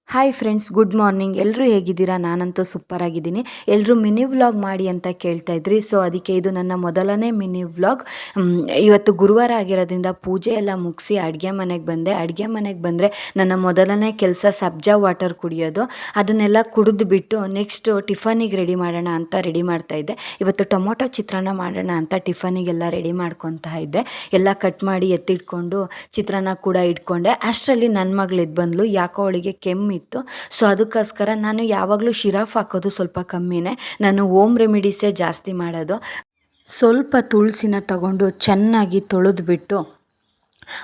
Hi friends, good morning. ಎಲ್ಲರೂ ಹೇಗಿದ್ದೀರಾ? ನಾನಂತೂ ಸೂಪರ್ ಆಗಿದ್ದೀನಿ. ಎಲ್ಲರೂ ಮಿನಿ ವ್ಲಾಗ್ ಮಾಡಿ ಅಂತ ಕೇಳ್ತಾ ಇದ್ರಿ. ಸೊ ಅದಕ್ಕೆ ಇದು ನನ್ನ ಮೊದಲನೇ ಮಿನಿ ವ್ಲಾಗ್. ಇವತ್ತು ಗುರುವಾರ ಆಗಿರೋದ್ರಿಂದ ಪೂಜೆ ಎಲ್ಲ ಮುಗಿಸಿ ಅಡುಗೆ ಮನೆಗೆ ಬಂದೆ. ಅಡುಗೆ ಮನೆಗೆ ಬಂದರೆ ನನ್ನ ಮೊದಲನೇ ಕೆಲಸ ಸಬ್ಜಾ ವಾಟರ್ ಕುಡಿಯೋದು. ಅದನ್ನೆಲ್ಲ ಕುಡಿದ್ಬಿಟ್ಟು ನೆಕ್ಸ್ಟು ಟಿಫನಿಗೆ ರೆಡಿ ಮಾಡೋಣ ಅಂತ ರೆಡಿ ಮಾಡ್ತಾಯಿದ್ದೆ. ಇವತ್ತು ಟೊಮೊಟೊ ಚಿತ್ರಾನ್ನ ಮಾಡೋಣ ಅಂತ ಟಿಫನಿಗೆಲ್ಲ ರೆಡಿ ಮಾಡ್ಕೊತಾ ಇದ್ದೆ. ಎಲ್ಲ ಕಟ್ ಮಾಡಿ ಎತ್ತಿಟ್ಕೊಂಡು ಚಿತ್ರಾನ್ನ ಕೂಡ ಇಟ್ಕೊಂಡೆ. ಅಷ್ಟರಲ್ಲಿ ನನ್ನ ಮಗಳು ಎದ್ದು ಬಂದಳು. ಯಾಕೋ ಅವಳಿಗೆ ಕೆಮ್ಮು ಇತ್ತು. ಸೊ ಅದಕ್ಕೋಸ್ಕರ ನಾನು ಯಾವಾಗಲೂ ಶಿರಾಫ್ ಹಾಕೋದು ಸ್ವಲ್ಪ ಕಮ್ಮಿನೇ. ನಾನು ಹೋಮ್ ರೆಮಿಡೀಸೇ ಜಾಸ್ತಿ ಮಾಡೋದು. ಸ್ವಲ್ಪ ತುಳಸಿನ ತಗೊಂಡು ಚೆನ್ನಾಗಿ ತೊಳೆದ್ಬಿಟ್ಟು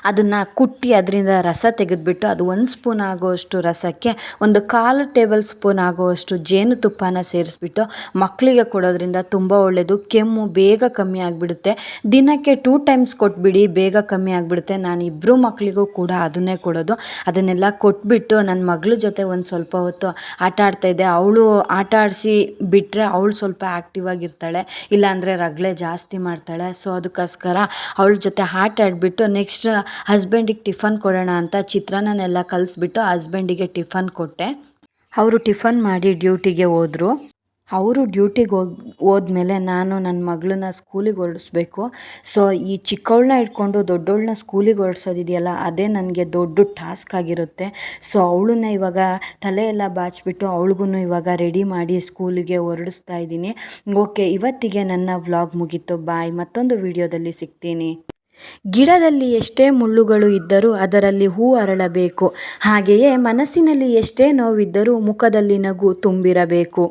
ಅದನ್ನು ಕುಟ್ಟಿ ಅದರಿಂದ ರಸ ತೆಗೆದುಬಿಟ್ಟು ಅದು 1 ಸ್ಪೂನ್ ಆಗುವಷ್ಟು ರಸಕ್ಕೆ 1/4 ಟೇಬಲ್ ಸ್ಪೂನ್ ಆಗುವಷ್ಟು ಜೇನುತುಪ್ಪನ ಸೇರಿಸ್ಬಿಟ್ಟು ಮಕ್ಕಳಿಗೆ ಕೊಡೋದ್ರಿಂದ ತುಂಬ ಒಳ್ಳೆಯದು. ಕೆಮ್ಮು ಬೇಗ ಕಮ್ಮಿ ಆಗಿಬಿಡುತ್ತೆ. ದಿನಕ್ಕೆ 2 ಟೈಮ್ಸ್ ಕೊಟ್ಬಿಡಿ, ಬೇಗ ಕಮ್ಮಿ ಆಗಿಬಿಡುತ್ತೆ. ನಾನು ಇಬ್ಬರು ಮಕ್ಕಳಿಗೂ ಕೂಡ ಅದನ್ನೇ ಕೊಡೋದು. ಅದನ್ನೆಲ್ಲ ಕೊಟ್ಬಿಟ್ಟು ನನ್ನ ಮಗಳ ಜೊತೆ ಒಂದು ಸ್ವಲ್ಪ ಹೊತ್ತು ಆಟ ಆಡ್ತಾಯಿದ್ದೆ. ಅವಳು ಆಟ ಆಡಿಸಿ ಬಿಟ್ಟರೆ ಅವಳು ಸ್ವಲ್ಪ ಆ್ಯಕ್ಟಿವ್ ಆಗಿರ್ತಾಳೆ, ಇಲ್ಲಾಂದರೆ ರಗಳೆ ಜಾಸ್ತಿ ಮಾಡ್ತಾಳೆ. ಸೊ ಅದಕ್ಕೋಸ್ಕರ ಅವಳ ಜೊತೆ ಆಟ ಆಡಿಬಿಟ್ಟು ನೆಕ್ಸ್ಟ್ ಹಸ್ಬೆಂಡಿಗೆ ಟಿಫನ್ ಕೊಡೋಣ ಅಂತ ಚಿತ್ರಾನ್ನನೆಲ್ಲ ಕಲಿಸ್ಬಿಟ್ಟು ಹಸ್ಬೆಂಡಿಗೆ ಟಿಫನ್ ಕೊಟ್ಟೆ. ಅವರು ಟಿಫನ್ ಮಾಡಿ ಡ್ಯೂಟಿಗೆ ಹೋದರು. ಅವರು ಡ್ಯೂಟಿಗೆ ಹೋದ್ಮೇಲೆ ನಾನು ನನ್ನ ಮಗಳನ್ನ ಸ್ಕೂಲಿಗೆ ಹೊರಡಿಸ್ಬೇಕು. ಸೊ ಈ ಚಿಕ್ಕವಳನ್ನ ಇಟ್ಕೊಂಡು ದೊಡ್ಡವಳನ್ನ ಸ್ಕೂಲಿಗೆ ಹೊರಡ್ಸೋದಿದೆಯಲ್ಲ, ಅದೇ ನನಗೆ ದೊಡ್ಡ ಟಾಸ್ಕ್ ಆಗಿರುತ್ತೆ. ಸೊ ಅವಳನ್ನ ಇವಾಗ ತಲೆ ಎಲ್ಲ ಬಾಚಿಬಿಟ್ಟು ಅವಳಿಗೂ ಇವಾಗ ರೆಡಿ ಮಾಡಿ ಸ್ಕೂಲಿಗೆ ಹೊರಡಿಸ್ತಾ ಇದ್ದೀನಿ. ಓಕೆ, ಇವತ್ತಿಗೆ ನನ್ನ ವ್ಲಾಗ್ ಮುಗೀತು. ಬಾಯ್. ಮತ್ತೊಂದು ವಿಡಿಯೋದಲ್ಲಿ ಸಿಗ್ತೀನಿ. ಗಿಡದಲ್ಲಿ ಎಷ್ಟೇ ಮುಳ್ಳುಗಳು ಇದ್ದರೂ ಅದರಲ್ಲಿ ಹೂ ಅರಳಬೇಕು. ಹಾಗೆಯೇ ಮನಸ್ಸಿನಲ್ಲಿ ಎಷ್ಟೇ ನೋವಿದ್ದರೂ ಮುಖದಲ್ಲಿ ನಗು ತುಂಬಿರಬೇಕು.